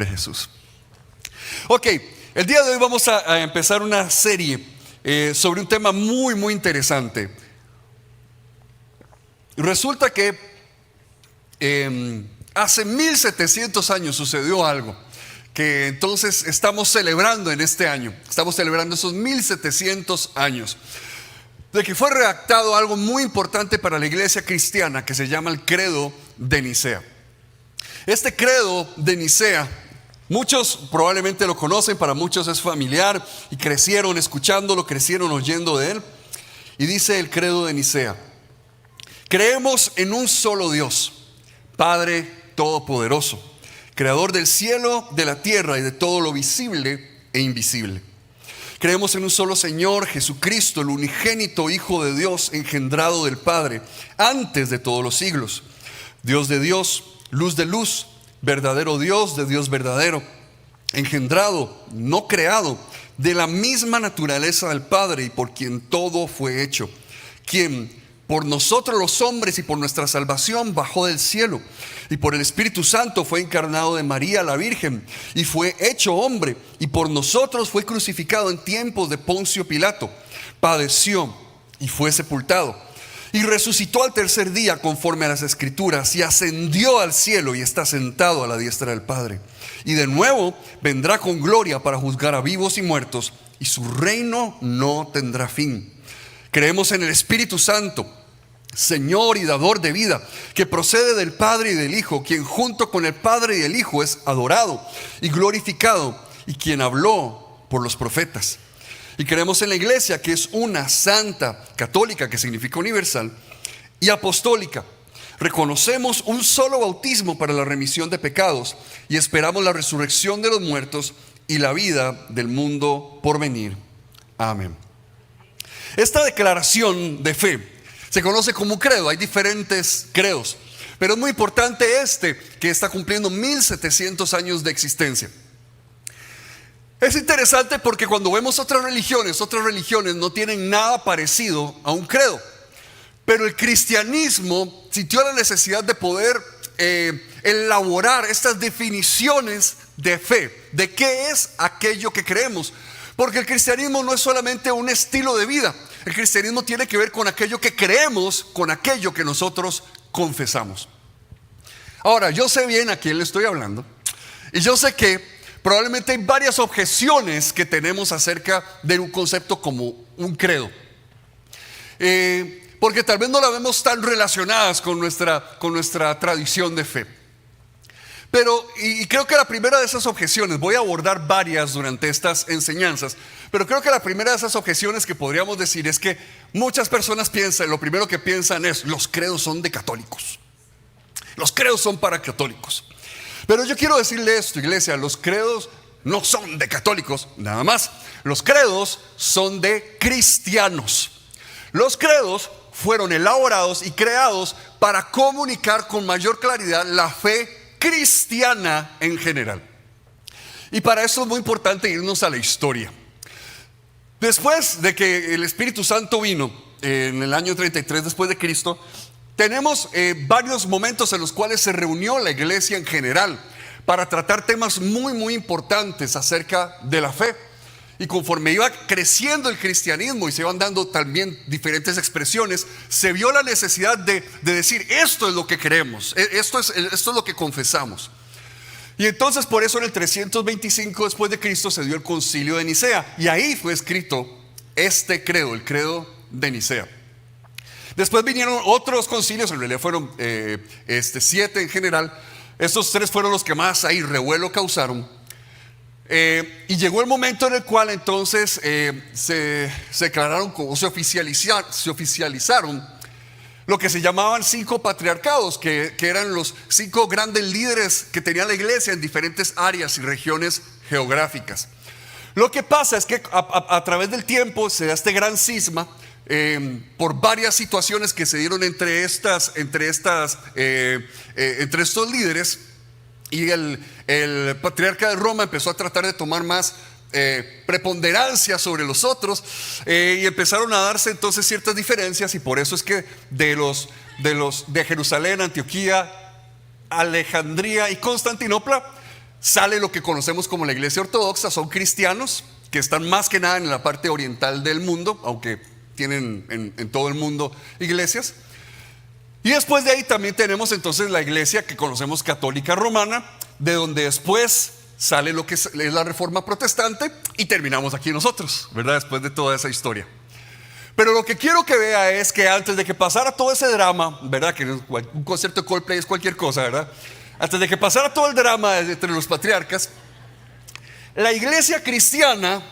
de Jesús. Ok, el día de hoy vamos a empezar una serie sobre un tema muy, muy interesante. Resulta que hace 1700 años sucedió algo que entonces estamos celebrando en este año. Estamos celebrando esos 1700 años de que fue redactado algo muy importante para la iglesia cristiana que se llama el Credo de Nicea. Este Credo de Nicea, muchos probablemente lo conocen, para muchos es familiar y crecieron escuchándolo, crecieron oyendo de él. Y dice el Credo de Nicea: creemos en un solo Dios, Padre Todopoderoso, Creador del cielo, de la tierra y de todo lo visible e invisible. Creemos en un solo Señor, Jesucristo, el unigénito Hijo de Dios, engendrado del Padre, antes de todos los siglos. Dios de Dios, luz de luz, verdadero Dios de Dios verdadero, engendrado, no creado, de la misma naturaleza del Padre, y por quien todo fue hecho, quien por nosotros los hombres y por nuestra salvación bajó del cielo, y por el Espíritu Santo fue encarnado de María la Virgen, y fue hecho hombre, y por nosotros fue crucificado en tiempos de Poncio Pilato, padeció y fue sepultado, y resucitó al tercer día conforme a las Escrituras, y ascendió al cielo y está sentado a la diestra del Padre, y de nuevo vendrá con gloria para juzgar a vivos y muertos, y su reino no tendrá fin. Creemos en el Espíritu Santo, Señor y dador de vida, que procede del Padre y del Hijo, quien junto con el Padre y el Hijo es adorado y glorificado, y quien habló por los profetas. Y creemos en la iglesia, que es una, santa, católica, que significa universal, y apostólica. Reconocemos un solo bautismo para la remisión de pecados, y esperamos la resurrección de los muertos y la vida del mundo por venir. Amén. Esta declaración de fe se conoce como credo. Hay diferentes credos, pero es muy importante que está cumpliendo 1700 años de existencia. Es interesante porque cuando vemos otras religiones no tienen nada parecido a un credo. Pero el cristianismo sintió la necesidad de poder elaborar estas definiciones de fe, de qué es aquello que creemos. Porque el cristianismo no es solamente un estilo de vida. El cristianismo tiene que ver con aquello que creemos, con aquello que nosotros confesamos. Ahora, yo sé bien a quién le estoy hablando, y yo sé que probablemente hay varias objeciones que tenemos acerca de un concepto como un credo, porque tal vez no la vemos tan relacionadas con nuestra tradición de fe. Pero, y creo que la primera de esas objeciones, voy a abordar varias durante estas enseñanzas, pero creo que la primera de esas objeciones que podríamos decir es que muchas personas lo primero que piensan es: los credos son de católicos, los credos son para católicos. Pero yo quiero decirle esto, iglesia: los credos no son de católicos, nada más. Los credos son de cristianos. Los credos fueron elaborados y creados para comunicar con mayor claridad la fe cristiana en general. Y para eso es muy importante irnos a la historia. Después de que el Espíritu Santo vino en el año 33 después de Cristo, tenemos varios momentos en los cuales se reunió la iglesia en general para tratar temas muy, muy importantes acerca de la fe. Y conforme iba creciendo el cristianismo y se iban dando también diferentes expresiones, se vio la necesidad de decir: esto es lo que creemos, esto es lo que confesamos. Y entonces por eso en el 325 después de Cristo se dio el concilio de Nicea, y ahí fue escrito este credo, el credo de Nicea. Después vinieron otros concilios, en realidad fueron 7 en general. Estos 3 fueron los que más ahí revuelo causaron. Y llegó el momento en el cual entonces se declararon, como se oficializaron lo que se llamaban 5 patriarcados, que eran los 5 grandes líderes que tenía la iglesia en diferentes áreas y regiones geográficas. Lo que pasa es que a través del tiempo se da este gran cisma por varias situaciones que se dieron entre estos líderes. Y el patriarca de Roma empezó a tratar de tomar más preponderancia sobre los otros, y empezaron a darse entonces ciertas diferencias. Y por eso es que de Jerusalén, Antioquía, Alejandría y Constantinopla sale lo que conocemos como la iglesia ortodoxa. Son cristianos que están más que nada en la parte oriental del mundo, aunque tienen en todo el mundo iglesias. Y después de ahí también tenemos entonces la iglesia que conocemos católica romana, de donde después sale lo que es la reforma protestante y terminamos aquí nosotros, ¿verdad? Después de toda esa historia. Pero lo que quiero que vea es que antes de que pasara todo ese drama, ¿verdad? Que un concierto de Coldplay es cualquier cosa, ¿verdad? Antes de que pasara todo el drama entre los patriarcas, la iglesia cristiana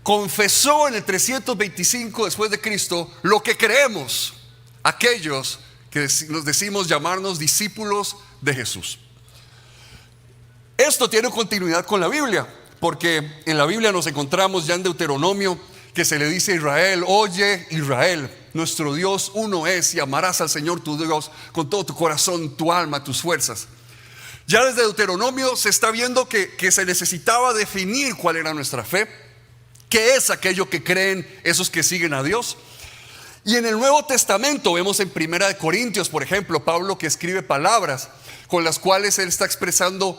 confesó en el 325 después de Cristo lo que creemos aquellos que nos decimos llamarnos discípulos de Jesús. Esto tiene continuidad con la Biblia, porque en la Biblia nos encontramos ya en Deuteronomio que se le dice a Israel: oye Israel, nuestro Dios uno es, y amarás al Señor tu Dios con todo tu corazón, tu alma, tus fuerzas. Ya desde Deuteronomio se está viendo que se necesitaba definir cuál era nuestra fe, qué es aquello que creen esos que siguen a Dios. Y en el Nuevo Testamento vemos en Primera de Corintios, por ejemplo, Pablo que escribe palabras con las cuales él está expresando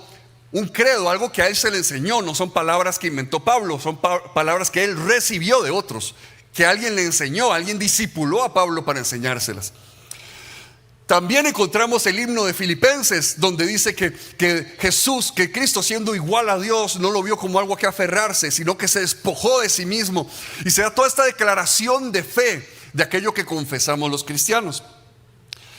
un credo, algo que a él se le enseñó. No son palabras que inventó Pablo, son palabras que él recibió de otros, que alguien le enseñó, alguien discipuló a Pablo para enseñárselas. También encontramos el himno de Filipenses, donde dice que Jesús, que Cristo siendo igual a Dios, no lo vio como algo a que aferrarse, sino que se despojó de sí mismo. Y se da toda esta declaración de fe de aquello que confesamos los cristianos.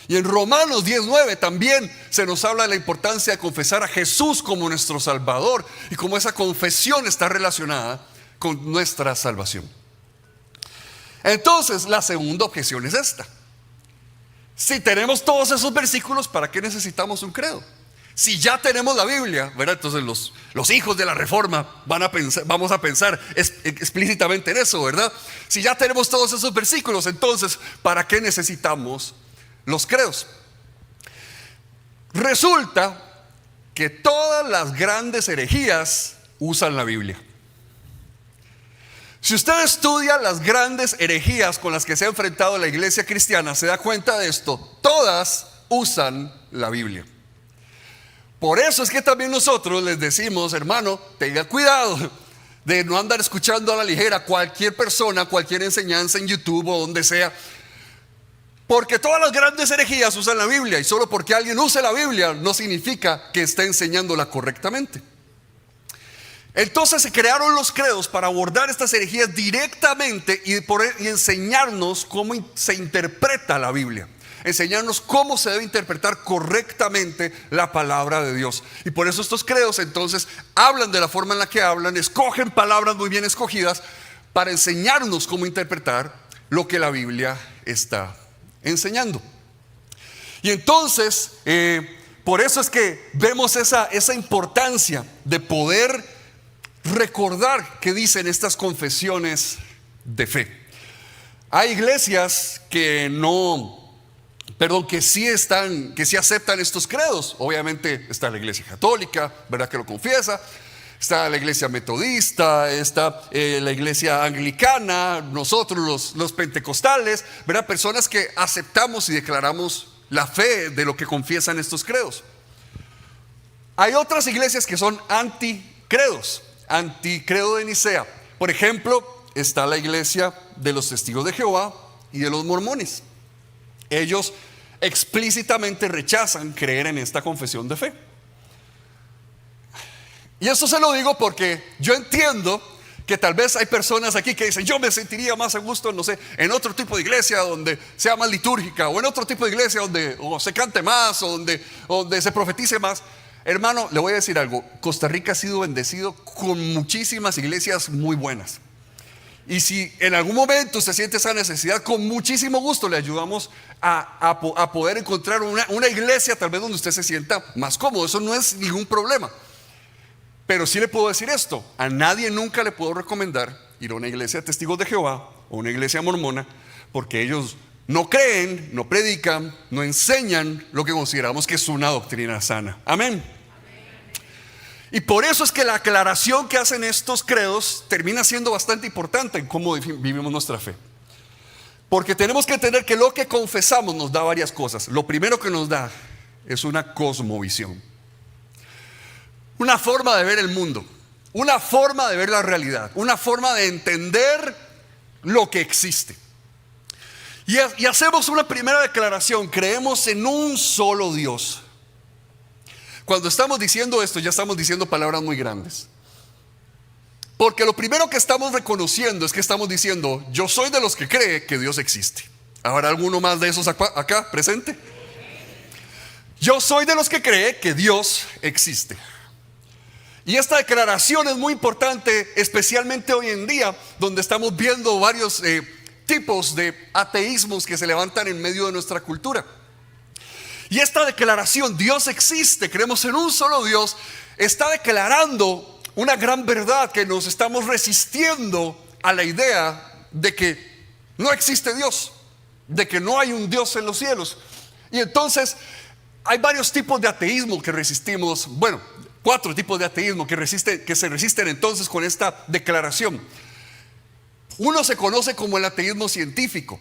Y en Romanos 10:9 también se nos habla de la importancia de confesar a Jesús como nuestro Salvador, y cómo esa confesión está relacionada con nuestra salvación. Entonces, la segunda objeción es esta: si tenemos todos esos versículos, ¿para qué necesitamos un credo? Si ya tenemos la Biblia, ¿verdad? Entonces los hijos de la reforma vamos a pensar explícitamente en eso, ¿verdad? Si ya tenemos todos esos versículos, entonces ¿para qué necesitamos los credos? Resulta que todas las grandes herejías usan la Biblia. Si usted estudia las grandes herejías con las que se ha enfrentado la iglesia cristiana, se da cuenta de esto: todas usan la Biblia. Por eso es que también nosotros les decimos: hermano, tenga cuidado de no andar escuchando a la ligera cualquier persona, cualquier enseñanza en YouTube o donde sea, porque todas las grandes herejías usan la Biblia, y solo porque alguien use la Biblia no significa que esté enseñándola correctamente. Entonces se crearon los credos para abordar estas herejías directamente y enseñarnos cómo se interpreta la Biblia, enseñarnos cómo se debe interpretar correctamente la palabra de Dios. Y por eso estos credos entonces hablan de la forma en la que hablan, escogen palabras muy bien escogidas para enseñarnos cómo interpretar lo que la Biblia está enseñando. Y entonces por eso es que vemos esa importancia de poder recordar qué dicen estas confesiones de fe. Hay iglesias que sí aceptan estos credos. Obviamente está la iglesia católica, ¿verdad?, que lo confiesa. Está la iglesia metodista, está la iglesia anglicana, nosotros los pentecostales, ¿verdad?, personas que aceptamos y declaramos la fe de lo que confiesan estos credos. Hay otras iglesias que son anticredos, anticredo de Nicea. Por ejemplo, está la iglesia de los testigos de Jehová y de los mormones. Ellos explícitamente rechazan creer en esta confesión de fe. Y esto se lo digo porque yo entiendo que tal vez hay personas aquí que dicen: yo me sentiría más a gusto, no sé, en otro tipo de iglesia donde sea más litúrgica, o en otro tipo de iglesia donde se cante más, o donde se profetice más. Hermano, le voy a decir algo: Costa Rica ha sido bendecido con muchísimas iglesias muy buenas. Y si en algún momento se siente esa necesidad, con muchísimo gusto le ayudamos a poder encontrar una iglesia tal vez donde usted se sienta más cómodo. Eso no es ningún problema. Pero sí le puedo decir esto: a nadie nunca le puedo recomendar ir a una iglesia de testigos de Jehová o una iglesia mormona, porque ellos no creen, no predican, no enseñan lo que consideramos que es una doctrina sana. Amén. Y por eso es que la aclaración que hacen estos credos termina siendo bastante importante en cómo vivimos nuestra fe. Porque tenemos que entender que lo que confesamos nos da varias cosas. Lo primero que nos da es una cosmovisión. una forma de ver el mundo, una forma de ver la realidad, una forma de entender lo que existe. Y hacemos una primera declaración: creemos en un solo Dios. Cuando estamos diciendo esto, ya estamos diciendo palabras muy grandes. Porque lo primero que estamos reconociendo es que estamos diciendo: yo soy de los que cree que Dios existe. ¿Habrá alguno más de esos acá presente? Yo soy de los que cree que Dios existe. Y esta declaración es muy importante, especialmente hoy en día, donde estamos viendo varios tipos de ateísmos que se levantan en medio de nuestra cultura. Y esta declaración, Dios existe, creemos en un solo Dios, está declarando una gran verdad, que nos estamos resistiendo a la idea de que no existe Dios, de que no hay un Dios en los cielos. Y entonces hay varios tipos de ateísmo que resistimos. Bueno, 4 tipos de ateísmo que se resisten entonces con esta declaración. Uno se conoce como el ateísmo científico.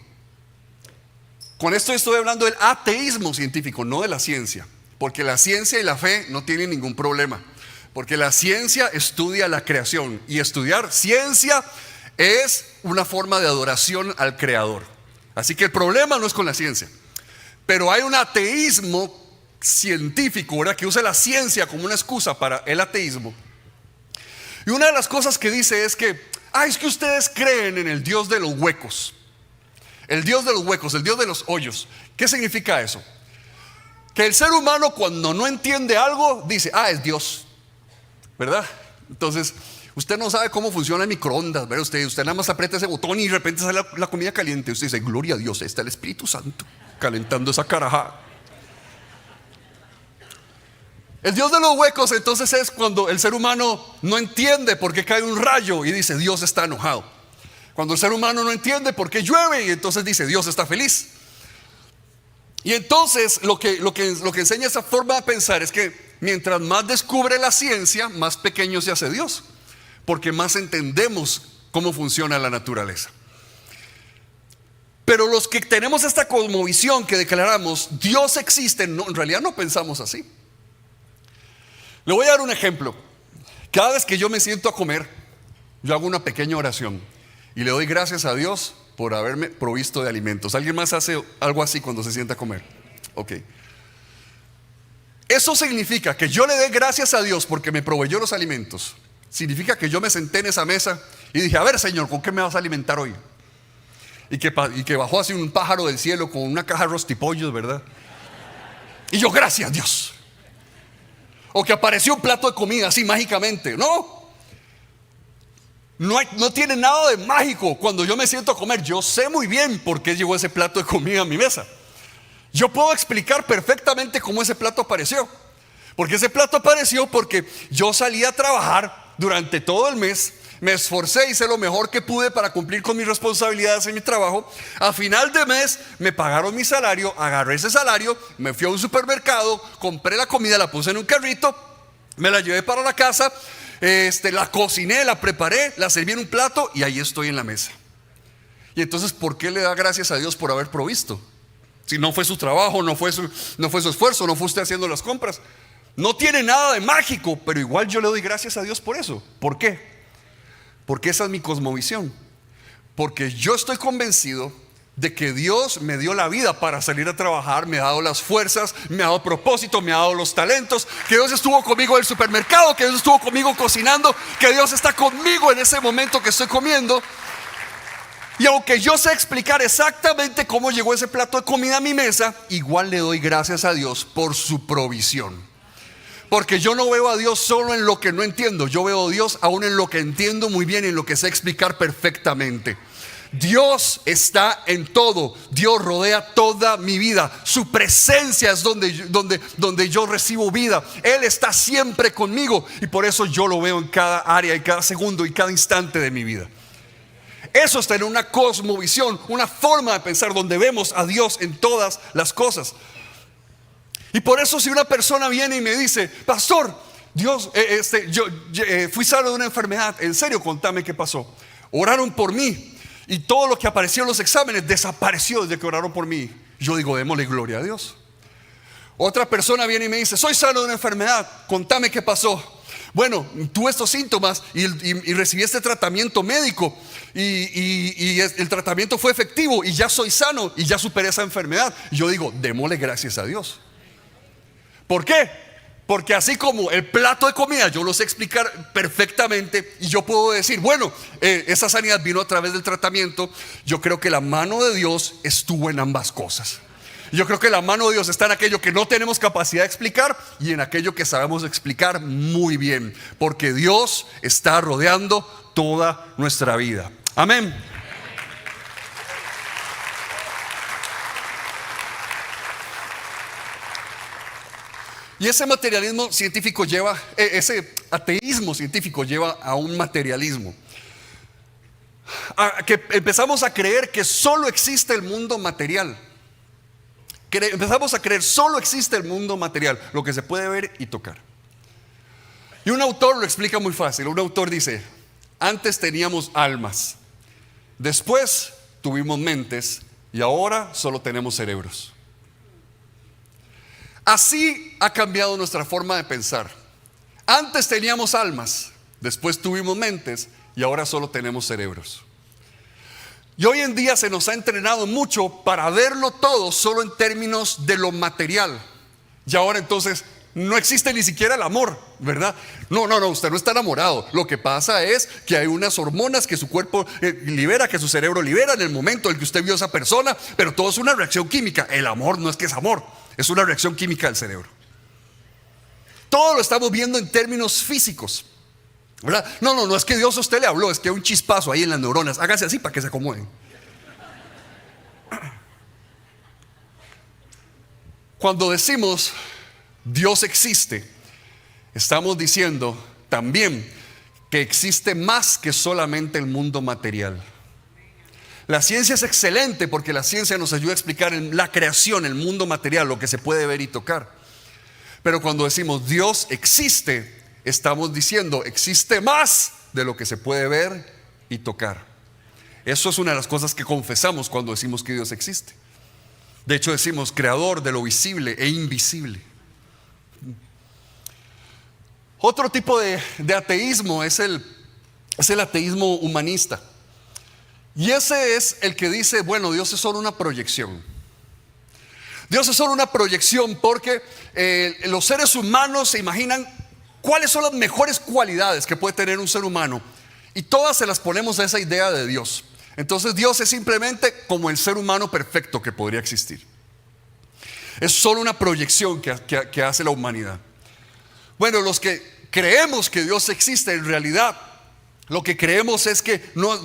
Con esto estoy hablando del ateísmo científico, no de la ciencia, porque la ciencia y la fe no tienen ningún problema, porque la ciencia estudia la creación, y estudiar ciencia es una forma de adoración al Creador. Así que el problema no es con la ciencia. Pero hay un ateísmo científico, ¿verdad?, que usa la ciencia como una excusa para el ateísmo. Y una de las cosas que dice es que es que ustedes creen en el Dios de los huecos. El Dios de los huecos, el Dios de los hoyos. ¿Qué significa eso? Que el ser humano, cuando no entiende algo, dice: es Dios, ¿verdad? Entonces, usted no sabe cómo funciona el microondas, ¿verdad? Usted nada más aprieta ese botón y de repente sale la comida caliente. Usted dice: gloria a Dios, está el Espíritu Santo calentando esa carajada. El Dios de los huecos entonces es cuando el ser humano no entiende por qué cae un rayo y dice: Dios está enojado. Cuando el ser humano no entiende por qué llueve y entonces dice: Dios está feliz. Y entonces lo que enseña esa forma de pensar es que mientras más descubre la ciencia, más pequeño se hace Dios, porque más entendemos cómo funciona la naturaleza. Pero los que tenemos esta cosmovisión que declaramos Dios existe, en realidad no pensamos así. Le voy a dar un ejemplo. Cada vez que yo me siento a comer, yo hago una pequeña oración y le doy gracias a Dios por haberme provisto de alimentos. ¿Alguien más hace algo así cuando se sienta a comer? Ok. Eso significa que yo le dé gracias a Dios porque me proveyó los alimentos. Significa que yo me senté en esa mesa y dije: a ver, Señor, ¿con qué me vas a alimentar hoy? Y que bajó así un pájaro del cielo con una caja de rostipollos, ¿verdad? Y yo: gracias, Dios. O que apareció un plato de comida así mágicamente. No tiene nada de mágico. Cuando yo me siento a comer, yo sé muy bien por qué llegó ese plato de comida a mi mesa. Yo puedo explicar perfectamente cómo ese plato apareció. Porque ese plato apareció porque yo salí a trabajar durante todo el mes, me esforcé, hice lo mejor que pude para cumplir con mis responsabilidades en mi trabajo. A final de mes me pagaron mi salario, agarré ese salario, me fui a un supermercado, compré la comida, la puse en un carrito, me la llevé para la casa, la cociné, la preparé, la serví en un plato y ahí estoy en la mesa. Y entonces, ¿por qué le da gracias a Dios por haber provisto? Si no fue su trabajo, no fue su esfuerzo, no fue usted haciendo las compras. No tiene nada de mágico, pero igual yo le doy gracias a Dios por eso. ¿Por qué? Porque esa es mi cosmovisión. Porque yo estoy convencido de que Dios me dio la vida para salir a trabajar, me ha dado las fuerzas, me ha dado propósito, me ha dado los talentos, que Dios estuvo conmigo en el supermercado, que Dios estuvo conmigo cocinando, que Dios está conmigo en ese momento que estoy comiendo. Y aunque yo sé explicar exactamente cómo llegó ese plato de comida a mi mesa, igual le doy gracias a Dios por su provisión. Porque yo no veo a Dios solo en lo que no entiendo, yo veo a Dios aún en lo que entiendo muy bien, en lo que sé explicar perfectamente. Dios está en todo, Dios rodea toda mi vida, su presencia es donde yo recibo vida. Él está siempre conmigo y por eso yo lo veo en cada área, y cada segundo y cada instante de mi vida. Eso es tener una cosmovisión, una forma de pensar donde vemos a Dios en todas las cosas. Y por eso, si una persona viene y me dice: pastor, Dios, yo fui sano de una enfermedad, en serio, contame qué pasó. Oraron por mí y todo lo que apareció en los exámenes desapareció desde que oraron por mí. Yo digo: démosle gloria a Dios. Otra persona viene y me dice: soy sano de una enfermedad, contame qué pasó. Bueno, tuve estos síntomas y recibí este tratamiento médico y el tratamiento fue efectivo y ya soy sano y ya superé esa enfermedad. Y yo digo, démosle gracias a Dios. ¿Por qué? Porque así como el plato de comida yo lo sé explicar perfectamente y yo puedo decir, bueno, esa sanidad vino a través del tratamiento. Yo creo que la mano de Dios estuvo en ambas cosas. Yo creo que la mano de Dios está en aquello que no tenemos capacidad de explicar y en aquello que sabemos explicar muy bien, porque Dios está rodeando toda nuestra vida. Amén. Y ese materialismo científico ese ateísmo científico lleva a un materialismo. A que empezamos a creer que solo existe el mundo material. Empezamos a creer solo existe el mundo material, lo que se puede ver y tocar. Y un autor lo explica muy fácil. Un autor dice: antes teníamos almas, después tuvimos mentes y ahora solo tenemos cerebros. Así ha cambiado nuestra forma de pensar. Antes teníamos almas, después tuvimos mentes y ahora solo tenemos cerebros. Y hoy en día se nos ha entrenado mucho para verlo todo solo en términos de lo material. Y ahora entonces no existe ni siquiera el amor, ¿verdad? No, usted no está enamorado. Lo que pasa es que hay unas hormonas que su cuerpo libera, que su cerebro libera en el momento en que usted vio a esa persona, pero todo es una reacción química. El amor no es que es amor, es una reacción química del cerebro. Todo lo estamos viendo en términos físicos, ¿verdad? No es que Dios a usted le habló, es que hay un chispazo ahí en las neuronas. Hágase así para que se acomoden. Cuando decimos Dios existe, estamos diciendo también que existe más que solamente el mundo material. La ciencia es excelente porque la ciencia nos ayuda a explicar la creación, el mundo material, lo que se puede ver y tocar. Pero cuando decimos Dios existe, estamos diciendo existe más de lo que se puede ver y tocar. Eso es una de las cosas que confesamos cuando decimos que Dios existe. De hecho decimos creador de lo visible e invisible. Otro tipo de ateísmo es el ateísmo humanista. Y ese es el que dice, bueno, Dios es solo una proyección. Dios es solo una proyección porque los seres humanos se imaginan cuáles son las mejores cualidades que puede tener un ser humano y todas se las ponemos a esa idea de Dios. Entonces Dios es simplemente como el ser humano perfecto que podría existir. Es solo una proyección que hace la humanidad. Bueno, los que creemos que Dios existe, en realidad lo que creemos es que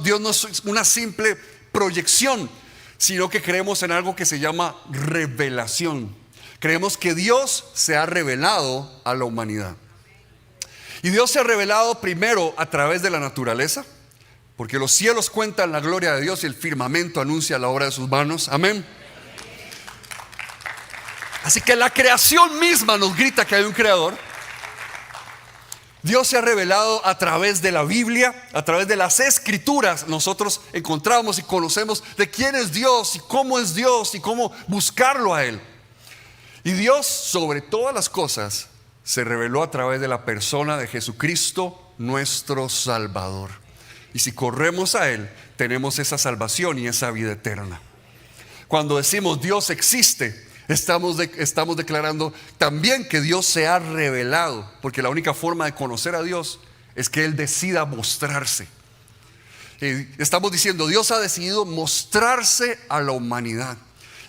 Dios no es una simple proyección, sino que creemos en algo que se llama revelación. Creemos que Dios se ha revelado a la humanidad. Y Dios se ha revelado primero a través de la naturaleza, porque los cielos cuentan la gloria de Dios y el firmamento anuncia la obra de sus manos. Amén. Así que la creación misma nos grita que hay un creador. Dios se ha revelado a través de la Biblia, a través de las escrituras. Nosotros encontramos y conocemos de quién es Dios y cómo buscarlo a Él. Y Dios sobre todas las cosas se reveló a través de la persona de Jesucristo, nuestro Salvador. Y si corremos a Él, tenemos esa salvación y esa vida eterna. Cuando decimos Dios existe, estamos declarando también que Dios se ha revelado, porque la única forma de conocer a Dios es que Él decida mostrarse. Y estamos diciendo Dios ha decidido mostrarse a la humanidad.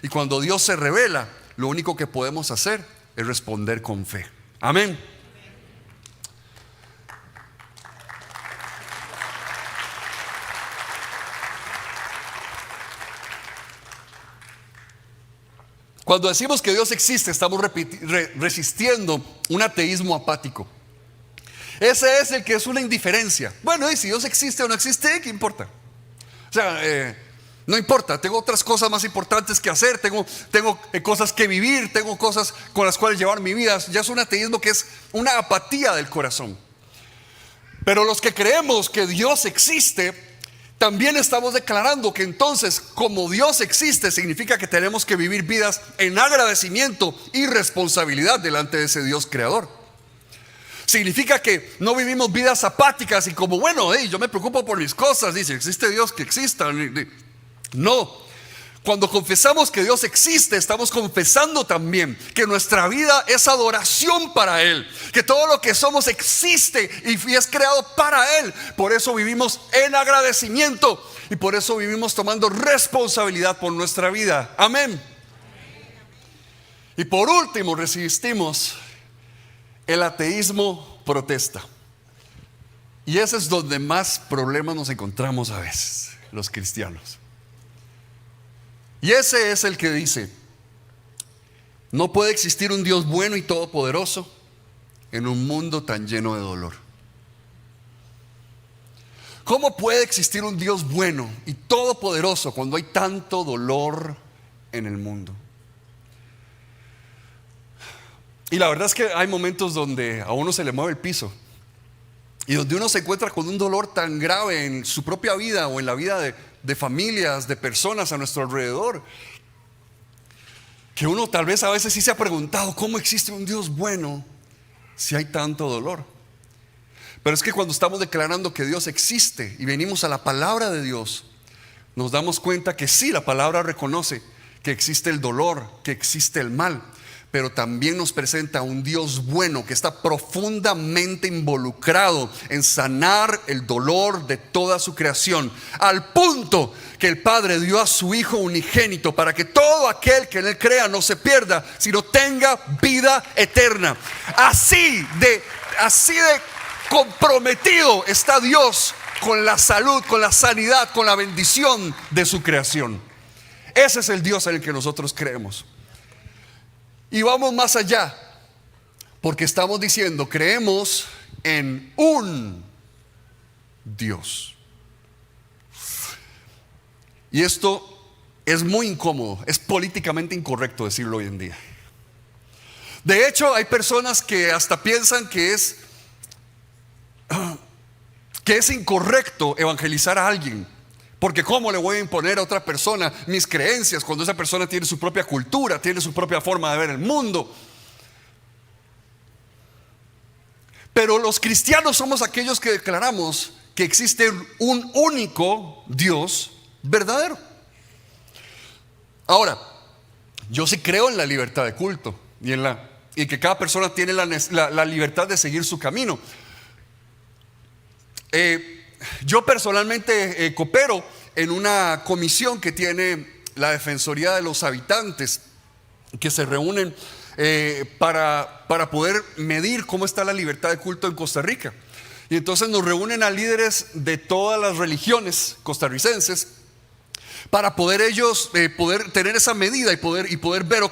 Y cuando Dios se revela, lo único que podemos hacer es responder con fe. Amén. Cuando decimos que Dios existe, estamos resistiendo un ateísmo apático. Ese es el que es una indiferencia. Bueno, y si Dios existe o no existe, ¿qué importa? O sea, no importa, tengo otras cosas más importantes que hacer, tengo cosas que vivir, tengo cosas con las cuales llevar mi vida. Ya es un ateísmo que es una apatía del corazón. Pero los que creemos que Dios existe, también estamos declarando que entonces, como Dios existe, significa que tenemos que vivir vidas en agradecimiento y responsabilidad delante de ese Dios creador. Significa que no vivimos vidas apáticas y como, bueno, yo me preocupo por mis cosas. Dice, existe Dios, que exista. No. Cuando confesamos que Dios existe, estamos confesando también que nuestra vida es adoración para Él, que todo lo que somos existe y es creado para Él. Por eso vivimos en agradecimiento y por eso vivimos tomando responsabilidad por nuestra vida. Amén. Y por último, resistimos el ateísmo protesta. Y ese es donde más problemas nos encontramos a veces, los cristianos. Y ese es el que dice: no puede existir un Dios bueno y todopoderoso en un mundo tan lleno de dolor. ¿Cómo puede existir un Dios bueno y todopoderoso cuando hay tanto dolor en el mundo? Y la verdad es que hay momentos donde a uno se le mueve el piso y donde uno se encuentra con un dolor tan grave en su propia vida o en la vida de familias, de personas a nuestro alrededor, que uno tal vez a veces sí se ha preguntado: ¿cómo existe un Dios bueno si hay tanto dolor? Pero es que cuando estamos declarando que Dios existe y venimos a la palabra de Dios, nos damos cuenta que sí, la palabra reconoce que existe el dolor, que existe el mal, pero también nos presenta un Dios bueno que está profundamente involucrado en sanar el dolor de toda su creación, al punto que el Padre dio a su Hijo unigénito para que todo aquel que en Él crea no se pierda, sino tenga vida eterna. Así de comprometido está Dios con la salud, con la sanidad, con la bendición de su creación. Ese es el Dios en el que nosotros creemos. Y vamos más allá, porque estamos diciendo: creemos en un Dios. Y esto es muy incómodo, es políticamente incorrecto decirlo hoy en día. De hecho, hay personas que hasta piensan que es incorrecto evangelizar a alguien, porque ¿cómo le voy a imponer a otra persona mis creencias cuando esa persona tiene su propia cultura, tiene su propia forma de ver el mundo? Pero los cristianos somos aquellos que declaramos que existe un único Dios verdadero. Ahora, yo sí creo en la libertad de culto y que cada persona tiene la libertad de seguir su camino. Yo personalmente coopero en una comisión que tiene la Defensoría de los Habitantes, que se reúnen para poder medir cómo está la libertad de culto en Costa Rica. Y entonces nos reúnen a líderes de todas las religiones costarricenses para poder ellos poder tener esa medida y poder ver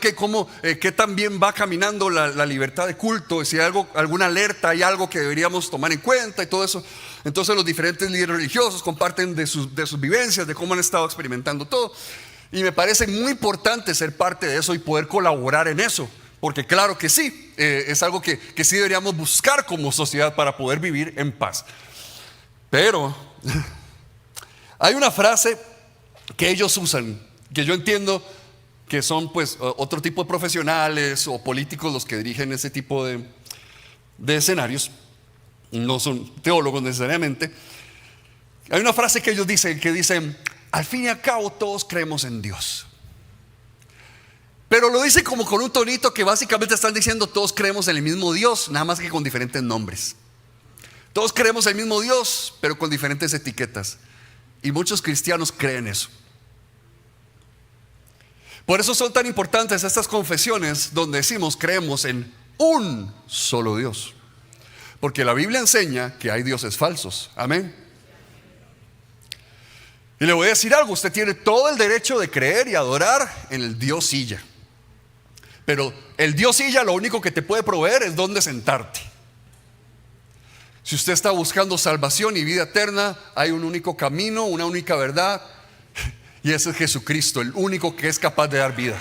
qué tan bien va caminando la libertad de culto, si hay alguna alerta, hay algo que deberíamos tomar en cuenta y todo eso. Entonces los diferentes líderes religiosos comparten de sus vivencias, de cómo han estado experimentando todo. Y me parece muy importante ser parte de eso y poder colaborar en eso, porque claro que sí, es algo que sí deberíamos buscar como sociedad para poder vivir en paz. Pero hay una frase que ellos usan, que yo entiendo que son pues otro tipo de profesionales o políticos los que dirigen ese tipo de escenarios, no son teólogos necesariamente. Hay una frase que ellos dicen: al fin y al cabo todos creemos en Dios. Pero lo dicen como con un tonito que básicamente están diciendo: todos creemos en el mismo Dios, nada más que con diferentes nombres. Todos creemos en el mismo Dios, pero con diferentes etiquetas. Y muchos cristianos creen eso. Por eso son tan importantes estas confesiones donde decimos creemos en un solo Dios, porque la Biblia enseña que hay dioses falsos. Amén. Y le voy a decir algo: usted tiene todo el derecho de creer y adorar en el Dios Silla, pero el Dios Silla lo único que te puede proveer es dónde sentarte. Si usted está buscando salvación y vida eterna, hay un único camino, una única verdad, y ese es Jesucristo, el único que es capaz de dar vida.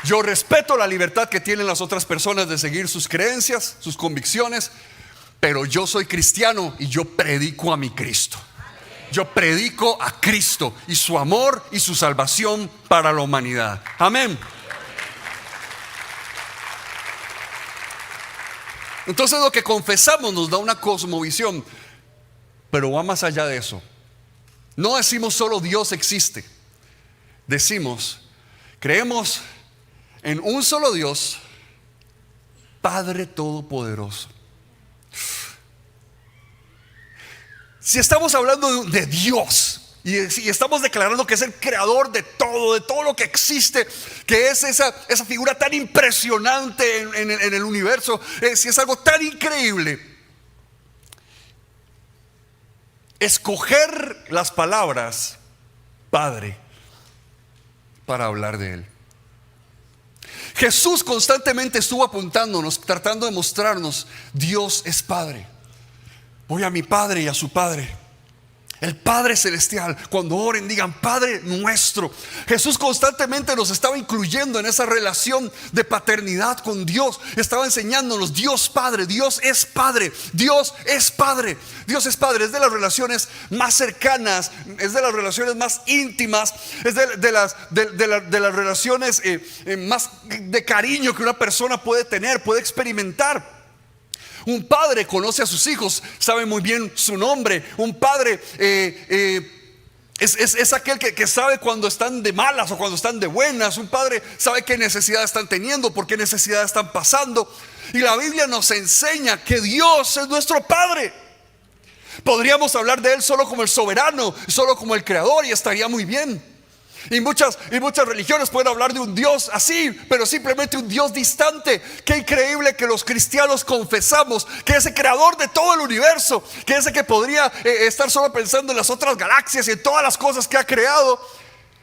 Yo respeto la libertad que tienen las otras personas de seguir sus creencias, sus convicciones, pero yo soy cristiano y yo predico a mi Cristo. Yo predico a Cristo y su amor y su salvación para la humanidad. Amén. Entonces lo que confesamos nos da una cosmovisión, pero va más allá de eso. No decimos solo Dios existe. Decimos, creemos en un solo Dios, Padre Todopoderoso. Si estamos hablando de Dios y estamos declarando que es el creador de todo lo que existe, que es esa figura tan impresionante en el universo, si es algo tan increíble, escoger las palabras Padre para hablar de Él. Jesús constantemente estuvo apuntándonos, tratando de mostrarnos: Dios es Padre. Voy a mi Padre y a su Padre, el Padre Celestial. Cuando oren, digan Padre nuestro. Jesús constantemente nos estaba incluyendo en esa relación de paternidad con Dios. Estaba enseñándonos: Dios Padre, Dios es Padre, Dios es Padre, Dios es Padre. Es de las relaciones más cercanas, es de las relaciones más íntimas, es de las relaciones más de cariño que una persona puede tener, puede experimentar. Un padre conoce a sus hijos, sabe muy bien su nombre. Un padre es aquel que sabe cuando están de malas o cuando están de buenas. Un padre sabe qué necesidad están teniendo, por qué necesidad están pasando. Y la Biblia nos enseña que Dios es nuestro Padre. Podríamos hablar de Él solo como el soberano, solo como el creador, y estaría muy bien. Y muchas religiones pueden hablar de un Dios así, pero simplemente un Dios distante. Qué increíble que los cristianos confesamos que ese creador de todo el universo, que ese que podría estar solo pensando en las otras galaxias y en todas las cosas que ha creado,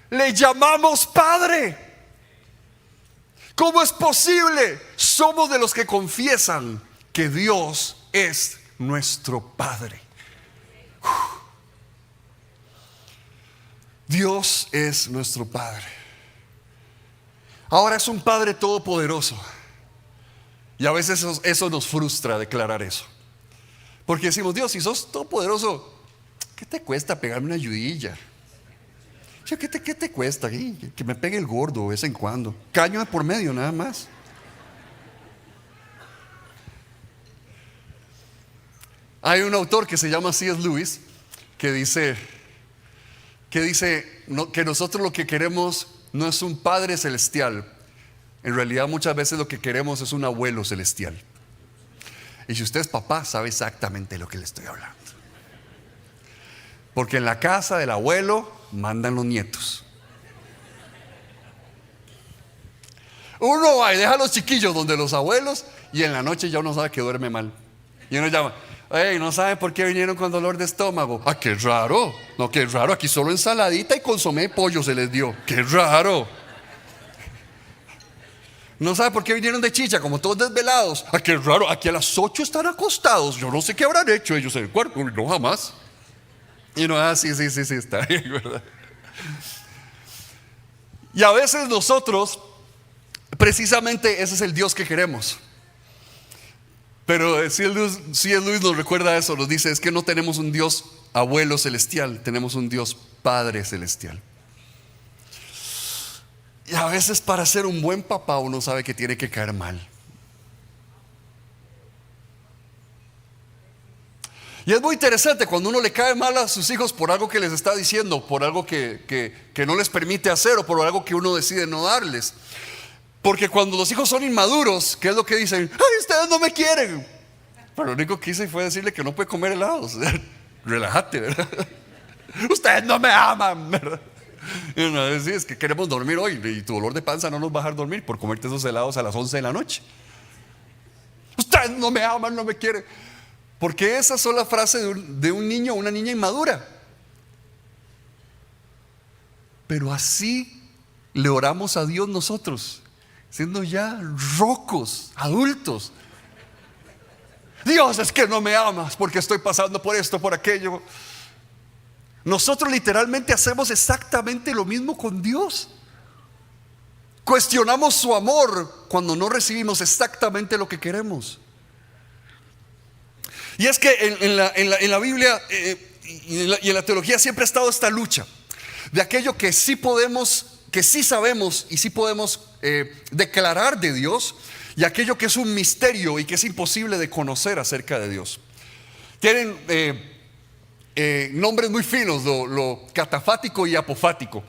le llamamos Padre. ¿Cómo es posible? Somos de los que confiesan que Dios es nuestro Padre. Dios es nuestro Padre. Ahora es un Padre todopoderoso. Y a veces eso nos frustra, declarar eso. Porque decimos: Dios, si sos todopoderoso, ¿qué te cuesta pegarme una ayudilla? ¿Qué te cuesta? Que me pegue el gordo de vez en cuando. Caño de por medio, nada más. Hay un autor que se llama C.S. Lewis que dice que nosotros lo que queremos no es un Padre celestial. En realidad muchas veces lo que queremos es un abuelo celestial. Y si usted es papá, sabe exactamente lo que le estoy hablando. Porque en la casa del abuelo mandan los nietos. Uno va y deja a los chiquillos donde los abuelos, y en la noche ya uno sabe que duerme mal. Y uno llama: hey, ¿no saben por qué vinieron con dolor de estómago? Ah, qué raro. No, qué raro, aquí solo ensaladita y consomé de pollo se les dio. Qué raro. ¿No saben por qué vinieron de chicha, como todos desvelados? Ah, qué raro, aquí a las 8 están acostados. Yo no sé qué habrán hecho ellos en el cuarto. No, jamás. Y no, sí, está bien, ¿verdad? Y a veces nosotros, precisamente ese es el Dios que queremos. Pero C.S. Lewis nos recuerda eso, nos dice: es que no tenemos un Dios abuelo celestial, tenemos un Dios Padre celestial. Y a veces para ser un buen papá uno sabe que tiene que caer mal. Y es muy interesante cuando uno le cae mal a sus hijos por algo que les está diciendo, por algo que no les permite hacer, o por algo que uno decide no darles. Porque cuando los hijos son inmaduros, ¿qué es lo que dicen? Ay, ustedes no me quieren. Pero lo único que hice fue decirle que no puede comer helados. Relájate, ¿verdad? Ustedes no me aman, ¿verdad? Y uno dice: es que queremos dormir hoy, y tu dolor de panza no nos va a dejar dormir por comerte esos helados a las 11 de la noche. Ustedes no me aman, no me quieren. Porque esa es la frase de un niño o una niña inmadura. Pero así le oramos a Dios nosotros, siendo ya rocos, adultos. Dios, es que no me amas porque estoy pasando por esto, por aquello. Nosotros literalmente hacemos exactamente lo mismo con Dios. Cuestionamos su amor cuando no recibimos exactamente lo que queremos. Y es que en la Biblia y en la teología siempre ha estado esta lucha de aquello que sí podemos que sí sabemos y sí podemos declarar de Dios, y aquello que es un misterio y que es imposible de conocer acerca de Dios. Tienen nombres muy finos, lo catafático y apofático,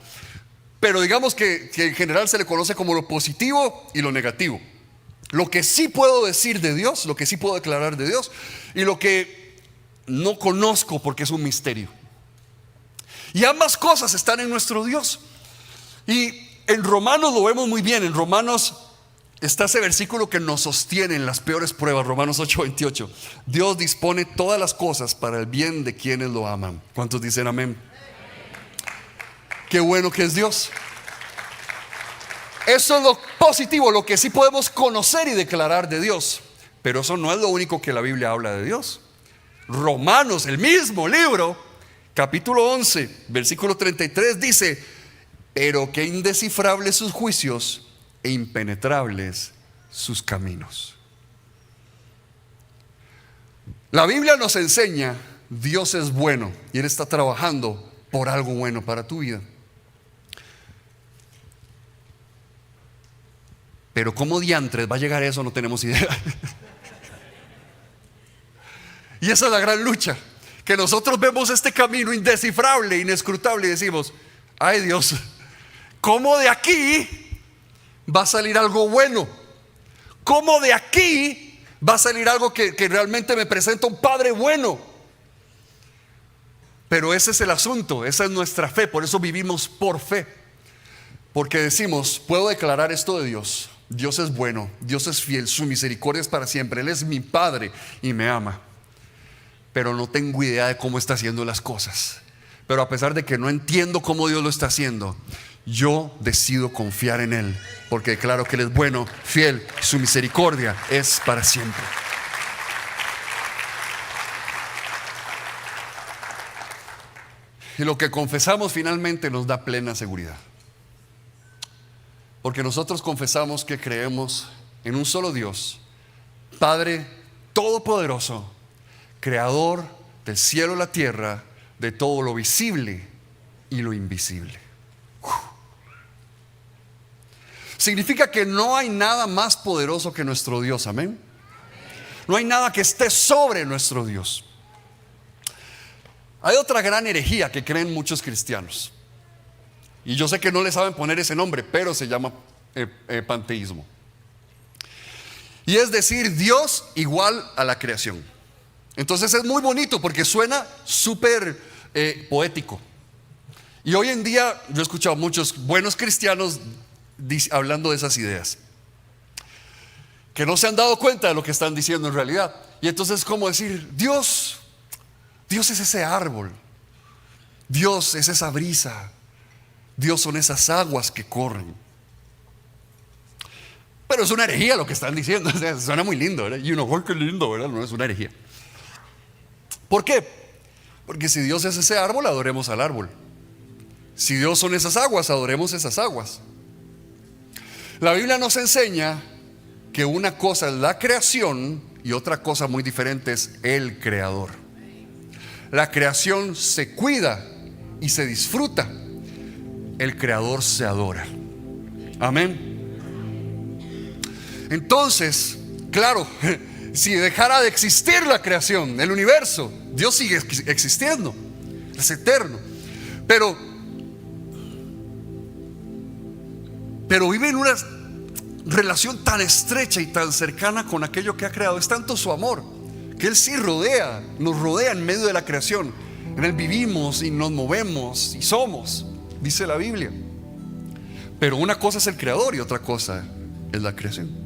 pero digamos que en general se le conoce como lo positivo y lo negativo. Lo que sí puedo decir de Dios, lo que sí puedo declarar de Dios, y lo que no conozco porque es un misterio. Y ambas cosas están en nuestro Dios. Y en Romanos lo vemos muy bien. En Romanos está ese versículo que nos sostiene en las peores pruebas, Romanos 8:28. Dios dispone todas las cosas para el bien de quienes lo aman. ¿Cuántos dicen amén? Qué bueno que es Dios. Eso es lo positivo, lo que sí podemos conocer y declarar de Dios. Pero eso no es lo único que la Biblia habla de Dios. Romanos, el mismo libro, capítulo 11, versículo 33 dice: pero qué indescifrables sus juicios e impenetrables sus caminos. La Biblia nos enseña: Dios es bueno y Él está trabajando por algo bueno para tu vida. Pero ¿cómo diantres va a llegar eso? No tenemos idea. Y esa es la gran lucha, que nosotros vemos este camino indescifrable, inescrutable, y decimos: ay Dios, ¿cómo de aquí va a salir algo bueno? ¿Cómo de aquí va a salir algo que realmente me presenta un Padre bueno? Pero ese es el asunto, esa es nuestra fe. Por eso vivimos por fe, porque decimos: puedo declarar esto de Dios. Dios es bueno, Dios es fiel, su misericordia es para siempre, Él es mi Padre y me ama. Pero no tengo idea de cómo está haciendo las cosas. Pero a pesar de que no entiendo cómo Dios lo está haciendo, yo decido confiar en Él, porque declaro que Él es bueno, fiel, su misericordia es para siempre. Y lo que confesamos finalmente nos da plena seguridad, porque nosotros confesamos que creemos en un solo Dios, Padre todopoderoso, creador del cielo y la tierra, de todo lo visible y lo invisible. Significa que no hay nada más poderoso que nuestro Dios, amén. No hay nada que esté sobre nuestro Dios. Hay otra gran herejía que creen muchos cristianos, y yo sé que no le saben poner ese nombre, pero se llama panteísmo. Y es decir, Dios igual a la creación. Entonces es muy bonito porque suena súper poético. Y hoy en día yo he escuchado muchos buenos cristianos hablando de esas ideas, que no se han dado cuenta de lo que están diciendo en realidad. Y entonces es como decir: Dios es ese árbol, Dios es esa brisa, Dios son esas aguas que corren. Pero es una herejía lo que están diciendo. O sea, suena muy lindo, ¿verdad? Y uno: ¡ay, qué lindo!, ¿verdad? No, es una herejía. ¿Por qué? Porque si Dios es ese árbol, adoremos al árbol. Si Dios son esas aguas, adoremos esas aguas. La Biblia nos enseña que una cosa es la creación y otra cosa muy diferente es el creador. La creación se cuida y se disfruta, el creador se adora. Amén. Entonces, claro, si dejara de existir la creación, el universo, Dios sigue existiendo, es eterno, pero vive en una relación tan estrecha y tan cercana con aquello que ha creado. Es tanto su amor que Él sí nos rodea en medio de la creación. En Él vivimos y nos movemos y somos, dice la Biblia. Pero una cosa es el creador y otra cosa es la creación.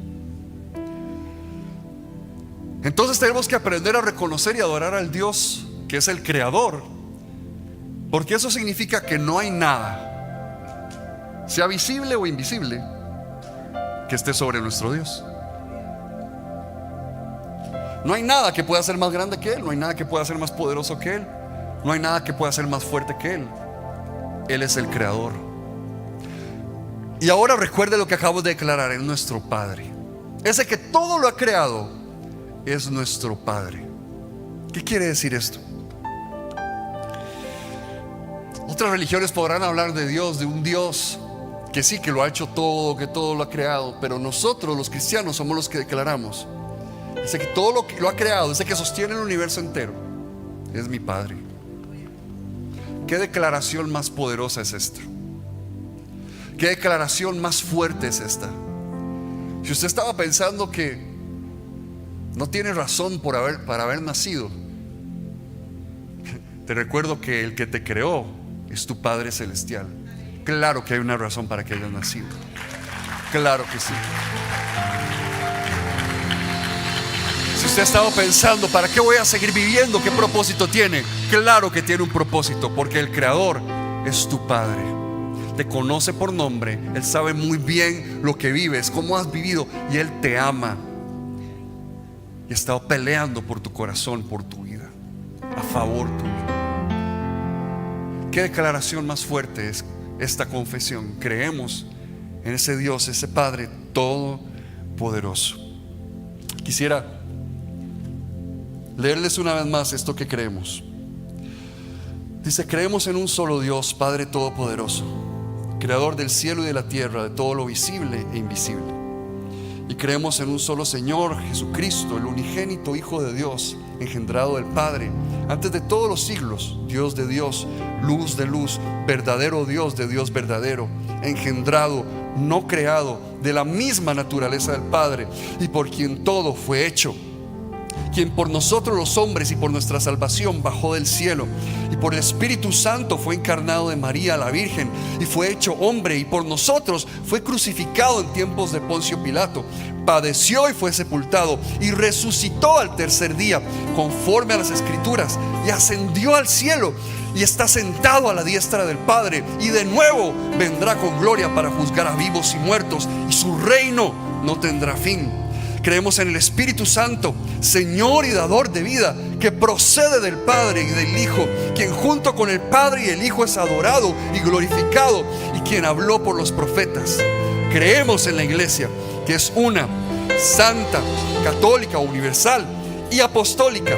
Entonces tenemos que aprender a reconocer y adorar al Dios que es el creador, porque eso significa que no hay nada, sea visible o invisible, que esté sobre nuestro Dios. No hay nada que pueda ser más grande que Él, no hay nada que pueda ser más poderoso que Él, no hay nada que pueda ser más fuerte que Él. Él es el creador. Y ahora recuerde lo que acabo de declarar: es nuestro Padre. Ese que todo lo ha creado es nuestro Padre. ¿Qué quiere decir esto? Otras religiones podrán hablar de Dios, de un Dios que sí, que lo ha hecho todo, que todo lo ha creado, pero nosotros los cristianos somos los que declaramos: ese que todo lo ha creado, ese que sostiene el universo entero, es mi Padre. ¿Qué declaración más poderosa es esta? ¿Qué declaración más fuerte es esta? Si usted estaba pensando que no tiene razón para haber nacido, te recuerdo que el que te creó es tu Padre Celestial. Claro que hay una razón para que hayas nacido. Claro que sí. Si usted ha estado pensando: ¿para qué voy a seguir viviendo? ¿Qué propósito tiene? Claro que tiene un propósito, porque el Creador es tu Padre. Te conoce por nombre. Él sabe muy bien lo que vives, cómo has vivido, y Él te ama. Y ha estado peleando por tu corazón, por tu vida, a favor tuyo. ¿Qué declaración más fuerte es esta confesión? Creemos en ese Dios, ese Padre todopoderoso. Quisiera leerles una vez más esto que creemos. Dice: creemos en un solo Dios, Padre todopoderoso, creador del cielo y de la tierra, de todo lo visible e invisible. Y creemos en un solo Señor, Jesucristo, el unigénito Hijo de Dios, engendrado del Padre antes de todos los siglos, Dios de Dios, luz de luz, verdadero Dios de Dios verdadero, engendrado, no creado, de la misma naturaleza del Padre, y por quien todo fue hecho, quien por nosotros los hombres y por nuestra salvación bajó del cielo, y por el Espíritu Santo fue encarnado de María la Virgen, y fue hecho hombre, y por nosotros fue crucificado en tiempos de Poncio Pilato, padeció y fue sepultado, y resucitó al tercer día, conforme a las Escrituras, y ascendió al cielo, y está sentado a la diestra del Padre, y de nuevo vendrá con gloria para juzgar a vivos y muertos, y su reino no tendrá fin. Creemos en el Espíritu Santo, Señor y dador de vida, que procede del Padre y del Hijo, quien junto con el Padre y el Hijo es adorado y glorificado, y quien habló por los profetas. Creemos en la Iglesia, que es una, santa, católica, universal y apostólica.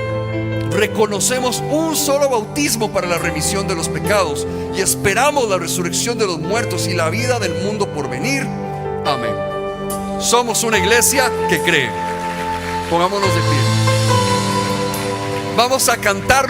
Reconocemos un solo bautismo para la remisión de los pecados, y esperamos la resurrección de los muertos y la vida del mundo por venir. Amén. Somos una iglesia que cree. Pongámonos de pie. Vamos a cantar.